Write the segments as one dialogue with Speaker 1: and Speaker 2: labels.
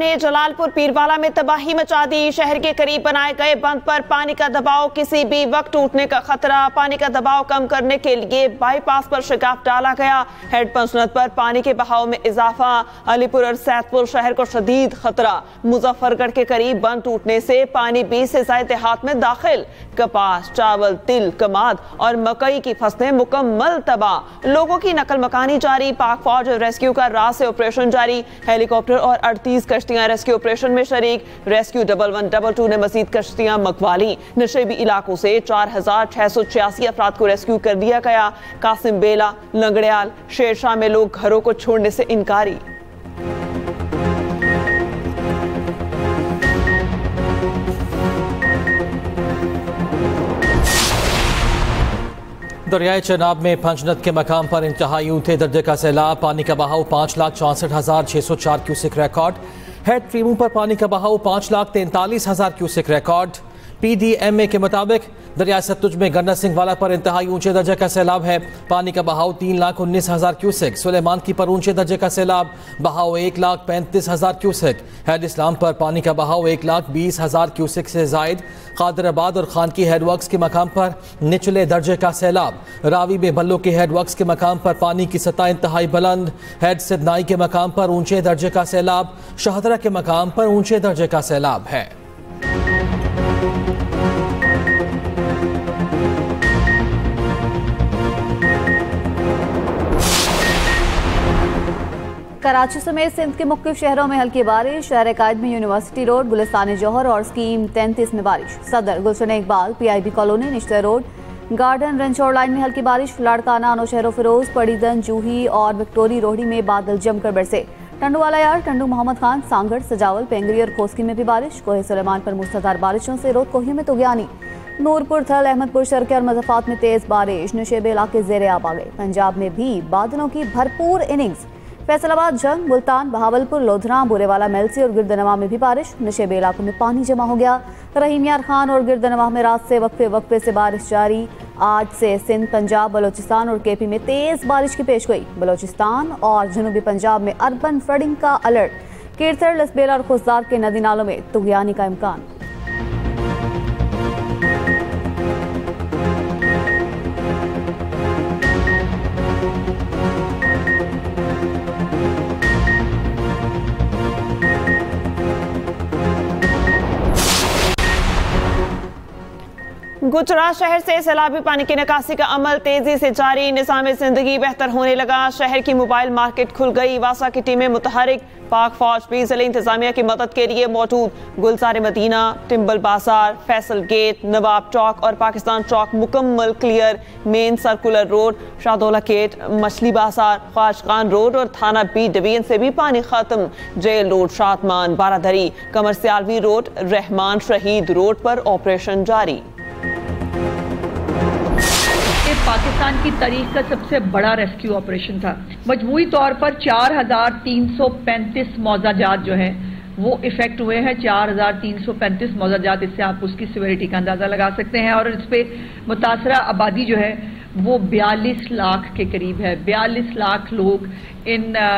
Speaker 1: ने जलालपुर पीरवाला में तबाही मचा दी। शहर के करीब बनाए गए बंद पर पानी का दबाव किसी भी वक्त टूटने का खतरा। पानी का दबाव कम करने के लिए बाईपास पर शिकाफ डाला गया। हेड पंचनद पर पानी के बहाव में इजाफा। अलीपुर और सैदपुर शहर को शदीद खतरा। मुजफ्फरगढ़ के करीब बंद टूटने से पानी 20 से ज्यादा देहात में दाखिल। कपास, चावल, तिल, कमाद और मकई की फसलें मुकम्मल तबाह। लोगों की नकल मकानी जारी। पाक फौज रेस्क्यू का रात से ऑपरेशन जारी। हेलीकॉप्टर और 38 कश्तियां रेस्क्यू ऑपरेशन में शरीक। रेस्क्यू 1112 ने मजीद कश्तियां मंगवाली। नशेबी इलाकों से 4686 अफराद को रेस्क्यू कर दिया गया। कासिम बेला, लंगड़ियाल, शेरशाह में लोग घरों को छोड़ने से इनकारी।
Speaker 2: दरियाए चनाब में पंचनद के मकाम पर इंतहाई ऊंचे दर्जे का सैलाब। पानी का बहाव 5,64,604 क्यूसेक रिकॉर्ड। हेड ट्रीमू पर पानी का बहाव 5,43,000 क्यूसेक रिकॉर्ड। PDMA के मुताबिक दरिया सतलुज में गन्ना सिंह वाला पर इंतहाई ऊंचे दर्जे का सैलाब है। पानी का बहाव 3,19,000 क्यूसेक। सुलेमान की पर ऊंचे दर्जे का सैलाब, बहाव 1,35,000 क्यूसेक। हेड इस्लाम पर पानी का बहाव 1,20,000 क्यूसेक से जायद। कादराबाद और खान की हेडवर्क्स के मकाम पर निचले दर्जे का सैलाब। रावी में बल्लो के हेडवर्क्स के मकाम पर पानी की सतह इंतहाई बुलंद। हेड सिदनाई के मकाम पर ऊंचे दर्जे का सैलाब। शाहदरा के मकाम पर ऊंचे दर्जे का सैलाब है।
Speaker 3: कराची समेत सिंध के मुख्तलिफ शहरों में हल्की बारिश। शहर कायद में यूनिवर्सिटी रोड, गुलिस्तान जौहर और स्कीम 33 में बारिश। Saddar, Gulshan Iqbal, PIB colony, Nishtar road, garden, Ranchore line में हल्की बारिश। लाड़काना, नौशहर फिरोज, पड़ीदन, जूही और विक्टोरी रोहड़ी में बादल जमकर बरसे। टंडूवाला यार, टंडू मोहम्मद खान, सांगड़, सजावल, पेंगरी और खोस्की में भी बारिश। कोहे सुलेमान पर मूसलाधार बारिशों से रोद कोही में तुगयानी। नूरपुर, थल, अहमदपुर, शरके और मज़ाफ़ात में तेज बारिश। नशेबे इलाके ज़ेरे आब आ गए। पंजाब में भी बादलों की भरपूर इनिंग्स। फैसलाबाद, जंग, मुल्तान, बहावलपुर, लोधरा, बुरेवाला, मेलसी और गिरदनवा में भी बारिश। नशेबे इलाकों में पानी जमा हो गया। रहीम यार खान और गिरदनवा में रात से वक्फे से बारिश जारी। आज से सिंध, पंजाब, बलोचिस्तान और KP में तेज बारिश की पेशगोई। बलोचिस्तान और जनूबी पंजाब में अर्बन फ्लडिंग का अलर्ट। कीरथर, लसबेला और खुशदार के नदी नालों में तुगयानी का इम्कान।
Speaker 1: गुजरात शहर से सैलाबी पानी की निकासी का अमल तेजी से जारी। निज़ाम जिंदगी बेहतर होने लगा। शहर की मोबाइल मार्केट खुल गई। वासा की टीमें मुतहरिक। पाक फौज भी जिले इंतजामिया की मदद के लिए मौजूद। गुलजार मदीना, टिम्बल बाजार, फैसल गेट, नवाब चौक और पाकिस्तान चौक मुकम्मल clear. Main circular road, Shahdola gate, मछली बाजार, ख्वाजखान रोड और थाना B डिवीजन से भी पानी खत्म। जेल रोड, शादमान, बारादरी, कमर्सियालवी रोड, रहमान शहीद रोड पर ऑपरेशन जारी।
Speaker 4: पाकिस्तान की तारीख का सबसे बड़ा रेस्क्यू ऑपरेशन था। मजमूई तौर पर 4,335 मौजाजात जो है वो इफेक्ट हुए हैं। 4,335 मौजाजात, इससे आप उसकी सिवियरिटी का अंदाजा लगा सकते हैं। और इस पे मुतासरा आबादी जो है वो 42 लाख के करीब है। 42 लाख लोग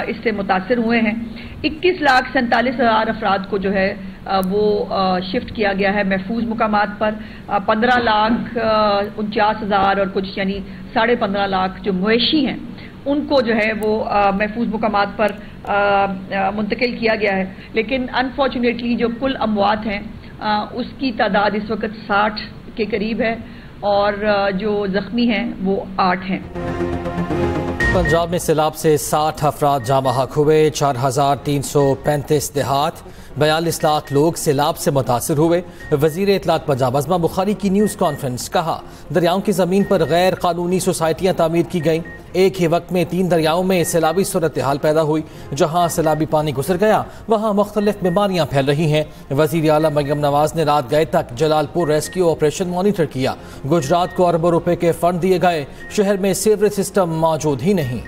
Speaker 4: इससे मुतासर हुए हैं। 21,47,000 अफराद को जो है वो शिफ्ट किया गया है महफूज मुकामात पर। 15,49,000 और कुछ यानी 15.5 लाख जो मवेशी हैं उनको जो है वो महफूज मुकामात पर मुंतकिल किया गया है। लेकिन अनफॉर्चुनेटली जो कुल अमवात हैं उसकी तादाद इस वक्त 60 के करीब है और जो जख्मी हैं वो 8 हैं।
Speaker 2: पंजाब में सैलाब से 60 अफराद जाँ बहक हुए। 4,335 देहात, 42 लाख लोग सैलाब से मुतासर हुए। वज़ीर इत्तलात पंजाब अज़मा बुखारी की न्यूज़ कॉन्फ्रेंस। कहा, दरियाओं की ज़मीन पर गैर कानूनी सोसाइटियाँ तामीर की गईं। एक ही वक्त में 3 दरियाओं में सैलाबी सूरत हाल पैदा हुई। जहाँ सैलाबी पानी गुजर गया वहाँ मुख्तलिफ बीमारियाँ फैल रही हैं। वज़ीर आला मरियम नवाज ने रात गए तक जलालपुर रेस्क्यू ऑपरेशन मॉनिटर किया। गुजरात को अरबों रुपए के फंड दिए गए। शहर में सीवरेज सिस्टम मौजूद ही नहीं।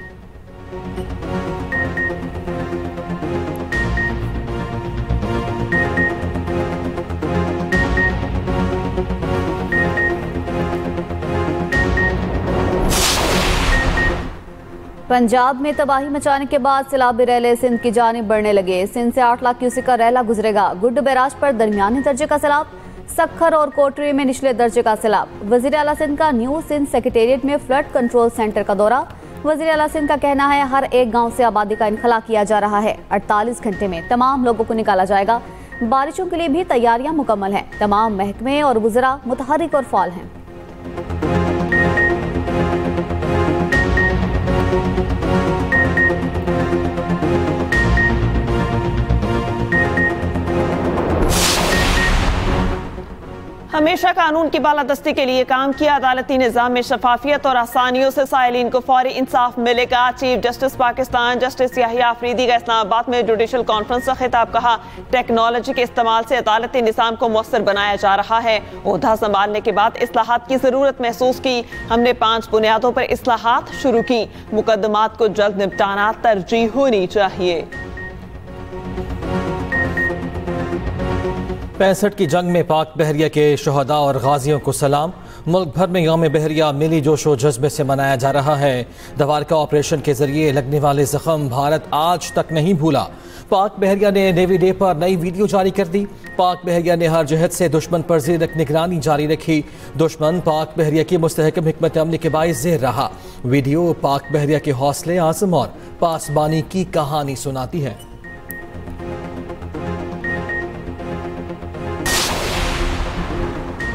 Speaker 3: पंजाब में तबाही मचाने के बाद सैलाबी रैले सिंध की जानिब बढ़ने लगे। सिंध से 8 लाख क्यूसेक का रैला गुजरेगा। गुड्ड बैराज पर दरमियानी दर्जे का सैलाब, सखर और कोटरी में निचले दर्जे का सैलाब। वजीर आला सिंध का न्यू सिंध सेक्रेटेरिएट में फ्लड कंट्रोल सेंटर का दौरा। वजीर आला सिंध का कहना है हर एक गांव से आबादी का इनखला किया जा रहा है। 48 घंटे में तमाम लोगों को निकाला जाएगा। बारिशों के लिए भी तैयारियां मुकम्मल हैं। तमाम महकमे और वज़रा मुतहरिक और फाल हैं।
Speaker 1: हमेशा कानून की बालादस्ती के लिए काम किया। अदालती निज़ाम में शफाफियत और आसानियों से साइलिन को फौरी इंसाफ मिलेगा। Chief justice Pakistan justice Yahya Afridi का इस्लामाबाद में जुडिशल कॉन्फ्रेंस का खिताब। कहा, टेक्नोलॉजी के इस्तेमाल से अदालती निज़ाम को मौसर बनाया जा रहा है। ओहदा संभालने के बाद इस्लाहात की जरूरत महसूस की। हमने 5 बुनियादों पर इस्लाहात शुरू की। मुकदमात को जल्द निपटाना तरजीह होनी चाहिए।
Speaker 2: 65 की जंग में पाक बहरिया के शहदा और गाजियों को सलाम। मुल्क भर में यौम बहरिया मिली जोश व जज्बे से मनाया जा रहा है। दवारका ऑपरेशन के जरिए लगने वाले जख्म भारत आज तक नहीं भूला। पाक बहरिया ने नेवी डे पर नई वीडियो जारी कर दी। पाक बहरिया ने हर जहत से दुश्मन पर ज़ेर निगरानी जारी रखी। दुश्मन पाक बहरिया की मुस्तहकम हिकमत अमली के बाइस ज़ेर रहा। वीडियो पाक बहरिया के हौसले आज़म और पासबानी की कहानी सुनाती है।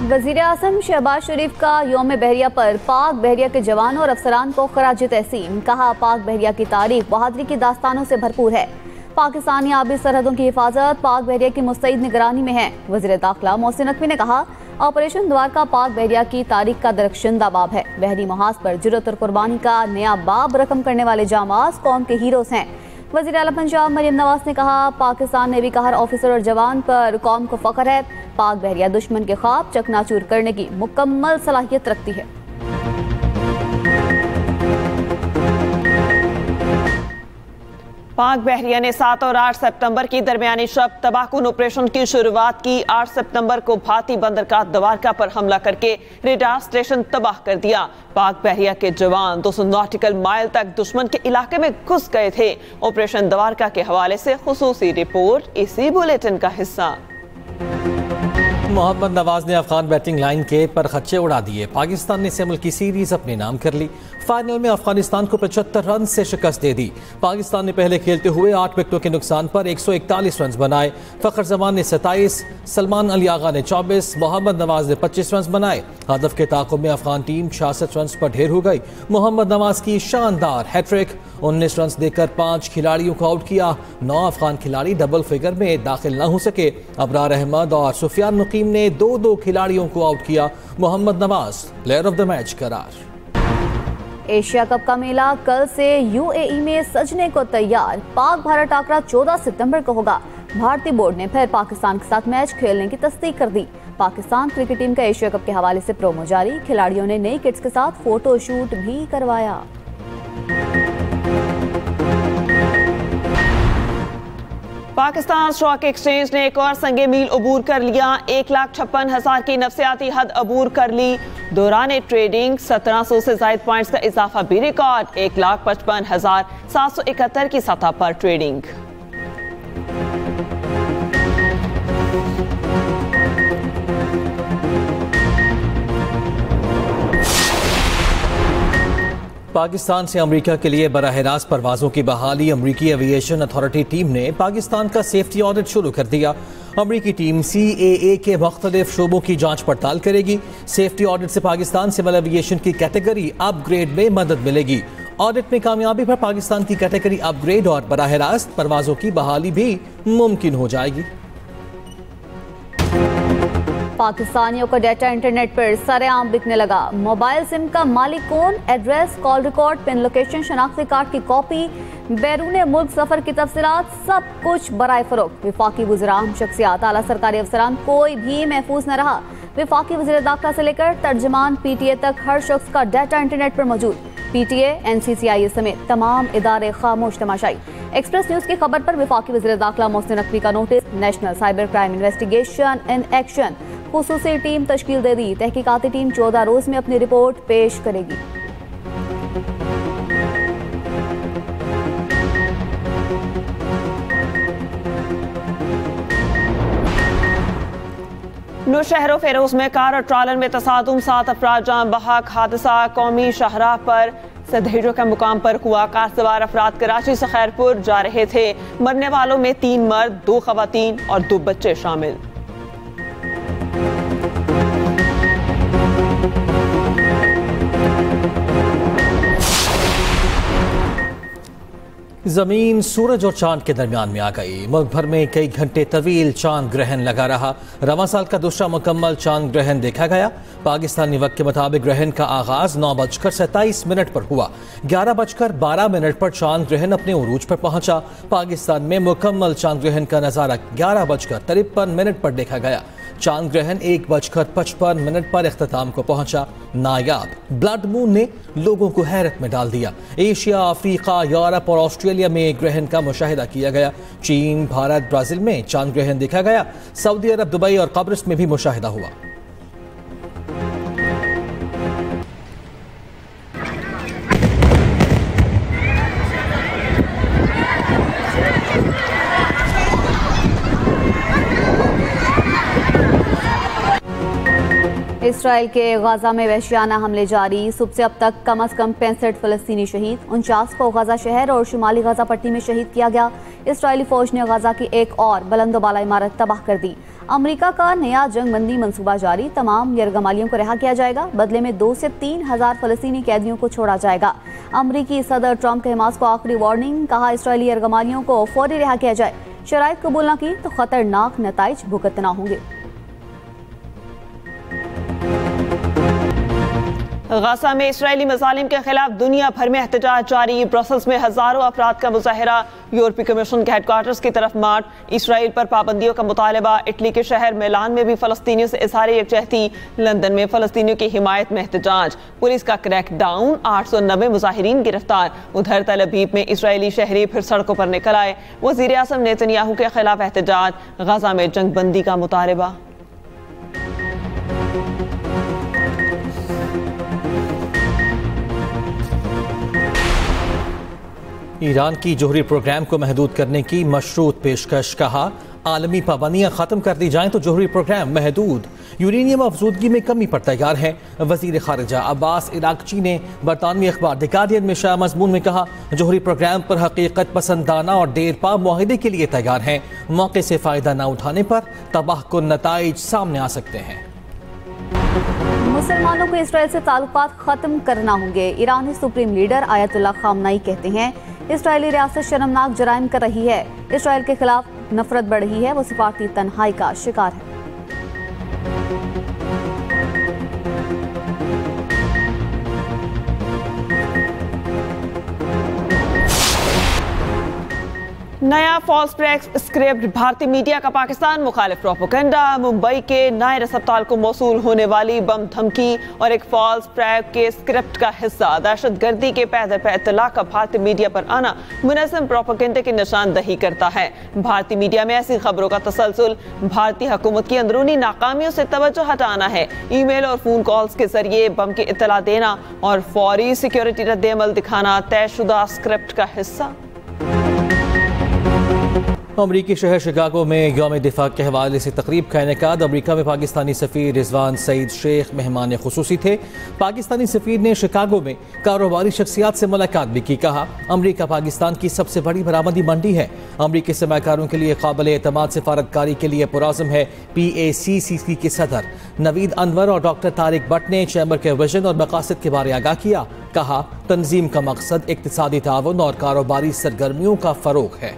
Speaker 3: वज़ीर आज़म शहबाज शरीफ का यौम बहरिया पर पाक बहरिया के जवान और अफसरान को खराज तहसीन। कहा, पाक बहरिया की तारीख बहादुरी की दास्तानों से भरपूर है। पाकिस्तानी आबी सरहदों की हिफाजत पाक बहरिया की मुस्तैद निगरानी में है। वज़ीर दाखिला मोहसिन नकवी ने कहा, ऑपरेशन द्वारका पाक बहरिया की तारीख का दरख्शंदा बाब है। बहरी महाज पर जुर्रत और कुर्बानी का नया बाब रकम करने वाले जामाज कौम के हीरोज हैं। वज़ीर आला पंजाब मरियम नवाज ने कहा, पाकिस्तान नेवी का हर ऑफिसर और जवान पर कौम को फख्र है। पाक बहरिया दुश्मन के ख्वाब चकनाचूर करने की मुकम्मल सलाहियत रखती है।
Speaker 1: पाक बहरिया ने 7 और 8 सितंबर की दरमियानी शब तबाहकुन ऑपरेशन की शुरुआत की। 8 सितंबर को भाती बंदरगाह द्वारका पर हमला करके रेडार स्टेशन तबाह कर दिया। पाक बहरिया के जवान 200 नॉटिकल माइल तक दुश्मन के इलाके में घुस गए थे। ऑपरेशन द्वारका के हवाले से खुसूसी रिपोर्ट इसी बुलेटिन का हिस्सा।
Speaker 2: मोहम्मद नवाज ने अफगान बैटिंग लाइन के पर खच्चे उड़ा दिए। पाकिस्तान ने इस मुल्क की सीरीज अपने नाम कर ली। फाइनल में अफगानिस्तान को 75 रन से शिकस्त दे दी। पाकिस्तान ने पहले खेलते हुए 8 विकेटों के नुकसान पर 141 रन बनाए। फखर जमान ने 27, सलमान अली आगा ने 24, मोहम्मद नवाज ने 25 रन बनाए। हदफ के ताक़ुब में अफगान टीम 66 रन पर ढेर हो गई। मोहम्मद नवाज की शानदार हैट्रिक, 19 रन देकर 5 खिलाड़ियों को आउट किया। 9 अफगान खिलाड़ी डबल फिगर में दाखिल न हो सके। अबरार अहमद और सुफियान मुकीम ने 2-2 खिलाड़ियों को आउट किया। Mohammad Nawaz player of the match करार।
Speaker 3: एशिया कप का मेला कल से यूएई में सजने को तैयार। पाक भारत टाकरा 14 सितंबर को होगा। भारतीय बोर्ड ने फिर पाकिस्तान के साथ मैच खेलने की तस्दीक कर दी। पाकिस्तान क्रिकेट टीम का एशिया कप के हवाले से प्रोमो जारी। खिलाड़ियों ने नई किट्स के साथ फोटो शूट भी करवाया।
Speaker 1: पाकिस्तान स्टॉक एक्सचेंज ने एक और संगे मील अबूर कर लिया। 1,56,000 की नफसियाती हद अबूर कर ली। दौरान ट्रेडिंग 1700 से ज्यादा पॉइंट्स का इजाफा भी रिकॉर्ड। 1,55,771 की सतह पर ट्रेडिंग।
Speaker 2: पाकिस्तान से अमेरिका के लिए बराह रास्त परवाजों की बहाली। अमेरिकी एविएशन अथॉरिटी टीम ने पाकिस्तान का सेफ्टी ऑडिट शुरू कर दिया। अमेरिकी टीम CAA के मुख्तलिफ शोबों की जांच पड़ताल करेगी। सेफ्टी ऑडिट से पाकिस्तान सिविल एविएशन की कैटेगरी अपग्रेड में मदद मिलेगी। ऑडिट में कामयाबी पर पाकिस्तान की कैटेगरी अपग्रेड और बराह रास्त परवाजों की बहाली भी मुमकिन हो जाएगी।
Speaker 3: पाकिस्तानियों का डेटा इंटरनेट पर सरेआम बिकने लगा। मोबाइल सिम का मालिक कौन, address, call record, pin location, शनाख्ती कार्ड की कॉपी, बैरून मुल्क सफर की तफसीलात, सब कुछ बराए फरोख्त। विफाकी वज़ीर आम शख्सियात, आला सरकारी अफसरान, कोई भी महफूज न रहा। विफाकी वज़ीर दाखिला से लेकर तर्जमान PTA तक हर शख्स का डाटा इंटरनेट पर मौजूद। PTA, NCCI समेत तमाम इदारे खामोश तमाशाई। एक्सप्रेस न्यूज की खबर पर विफाकी वज़ीर दाखिला मोहसिन नकवी का नोटिस। National cyber crime investigation in action खुसूसी टीम तश्कील दे दी। तहकीकाती टीम 14 रोज में अपनी रिपोर्ट पेश करेगी।
Speaker 1: नौशहर फेरोज में कार और ट्रालर में तसादुम, 7 अफराद जान बहक। हादसा कौमी शाहराह पर सदहेजों के मुकाम पर हुआ। कार सवार अफराद कराची से खैरपुर जा रहे थे। मरने वालों में 3 मर्द, 2 खवातीन और 2 बच्चे शामिल।
Speaker 2: जमीन सूरज और चांद के दरमियान में आ गई। मुल्क भर में कई घंटे तवील चांद ग्रहण लगा रहा। रवां साल का दूसरा मुकम्मल चांद ग्रहण देखा गया। पाकिस्तानी वक्त के मुताबिक ग्रहण का आगाज 9:27 पर हुआ। 11:12 पर चांद ग्रहण अपने उरूज पर पहुंचा। पाकिस्तान में मुकम्मल चांद ग्रहण का नजारा 11:53 पर देखा गया। चांद ग्रहण 1:55 पर इख्तिताम को पहुंचा। नायाब ब्लड मून ने लोगों को हैरत में डाल दिया। एशिया, अफ्रीका, यूरोप और ऑस्ट्रेलिया में ग्रहण का मुशाहिदा किया गया। चीन, भारत, ब्राजील में चांद ग्रहण देखा गया। सऊदी अरब, दुबई और कब्रिस में भी मुशाहिदा हुआ।
Speaker 3: इसराइल के गाजा में वहशियाना हमले जारी। सुबह से अब तक कम से कम 65 फलस्तीनी शहीद, 49 को गाजा शहर और शुमाली गाजा पट्टी में शहीद किया गया। इसराइली फौज ने गाजा की एक और बुलंदोबाला इमारत तबाह कर दी। अमेरिका का नया जंगबंदी मंसूबा जारी। तमाम यरगमालियों को रिहा किया जाएगा। बदले में 2 से 3 हजार फलस्तीनी कैदियों को छोड़ा जाएगा। अमरीकी सदर ट्रंप के हमास को आखिरी वार्निंग, कहा इसराइली यरगमालियों को फौरी रिहा किया जाए। शराइत कबूल न की तो खतरनाक नताइज भुगतना होंगे।
Speaker 1: गाजा में इसराइली मज़ालिम के खिलाफ दुनिया भर में एहतजाज जारी। ब्रसल्स में हजारों अफराद का मुजाहिरा। यूरोपीय कमीशन के हेडक्वार्टर्स की तरफ मार्च। इसराइल पर पाबंदियों का मुतालबा। इटली के शहर मिलान में भी फलस्तीनियों से इज़हार यकजहती। लंदन में फलस्तीनियों की हिमायत में एहतजाज। पुलिस का क्रैकडाउन, 890 मुजाहिरीन गिरफ्तार। उधर तल अबीब में इसराइली शहरी फिर सड़कों पर निकल आए। वज़ीर आज़म नेतन्याहू के खिलाफ एहतजाज। गाजा में जंगबंदी का मुतालबा।
Speaker 2: ईरान की जोहरी प्रोग्राम को महदूद करने की मशरूत पेशकश। कहा आलमी पाबंदियां खत्म कर दी जाएं तो जोहरी प्रोग्राम महदूद। यूरेनियम अफजूदगी में कमी पर तैयार है। वजीर खारिजा अब्बास इराकची ने बरतानवी अखबार द गार्डियन में शाया मजमून में कहा जोहरी प्रोग्राम पर हकीकत पसंदाना और देरपा मुआहिदे के लिए तैयार हैं। मौके से फ़ायदा न उठाने पर तबाहकुन नताइज सामने आ सकते हैं।
Speaker 3: मुसलमानों को इसराइल से ताल्लुकात खत्म करना होंगे। ईरानी सुप्रीम लीडर आयतुल्लाह खामनाई कहते हैं इसराइली रियासत शर्मनाक जराइम कर रही है। इसराइल के खिलाफ नफरत बढ़ रही है। वो सिफारती तन्हाई का शिकार है।
Speaker 1: नया फॉल्स प्रेस स्क्रिप्ट, भारतीय मीडिया का पाकिस्तान मुखालिफ प्रोपेगेंडा। मुंबई के नायर अस्पताल को मौसूल होने वाली बम धमकी और एक फॉल्स प्रेस के स्क्रिप्ट का हिस्सा। दहशतगर्दी के पैदर पे इत्तला का भारतीय मीडिया पर आना मुनज़्ज़म प्रोपेगेंडे की निशानदही करता है। भारतीय मीडिया में ऐसी खबरों का तसलसल भारतीय हुकूमत की अंदरूनी नाकामियों से तवज्जो हटाना है। ईमेल और फोन कॉल्स के जरिए बम की इत्तला देना और फौरी सिक्योरिटी रद्द-ए-अमल दिखाना तयशुदा स्क्रिप्ट का हिस्सा।
Speaker 2: अमरीकी शहर शिकागो में यौम दिफा के हवाले से तकरीब का इनेकाद। अमरीका में पाकिस्तानी सफ़ीर रिजवान सईद शेख मेहमान खुसूसी थे। पाकिस्तानी सफ़ीर ने शिकागो में कारोबारी शख्सियात से मुलाकात भी की। कहा अमरीका पाकिस्तान की सबसे बड़ी बरामदी मंडी है। अमरीकी सरमाकारों के लिए काबिल एतमाद सिफारतकारी के लिए पुराज़म है। PACCC के सदर नवीद अनवर और डॉक्टर तारिक भट्ट ने चैम्बर के विजन और मकासद के बारे आगाह किया। कहा तंजीम का मकसद इक्तिसादी ताउन और कारोबारी सरगर्मियों का फ़रोग़ है।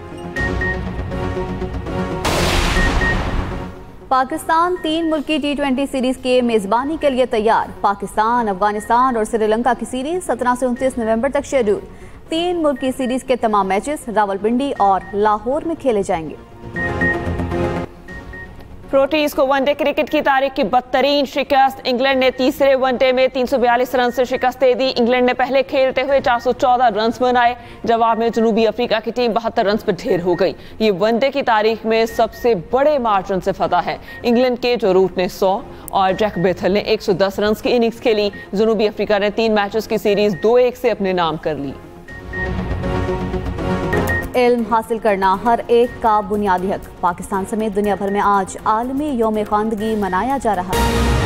Speaker 3: पाकिस्तान 3 मुल्की T20 सीरीज के मेजबानी के लिए तैयार। पाकिस्तान, अफगानिस्तान और श्रीलंका की सीरीज 17 से 29 नवंबर तक शेड्यूल। 3 मुल्की सीरीज के तमाम मैचेस रावलपिंडी और लाहौर में खेले जाएंगे।
Speaker 1: प्रोटीज को वनडे क्रिकेट की तारीख की बदतरीन शिकस्त। इंग्लैंड ने तीसरे वनडे में 342 रन से शिकस्त दे दी। इंग्लैंड ने पहले खेलते हुए 414 रन बनाए। जवाब में जनूबी अफ्रीका की टीम 72 रन पर ढेर हो गई। ये वनडे की तारीख में सबसे बड़े मार्जिन से फतह है। इंग्लैंड के जो रूट ने 100 और जैक बेथल ने 110 रन की इनिंग्स खेली। जनूबी अफ्रीका ने 3 मैचेस की सीरीज 2-1 से अपने नाम कर ली।
Speaker 3: इल्म हासिल करना हर एक का बुनियादी हक। पाकिस्तान समेत दुनिया भर में आज आलमी यौम खानदगी मनाया जा रहा है।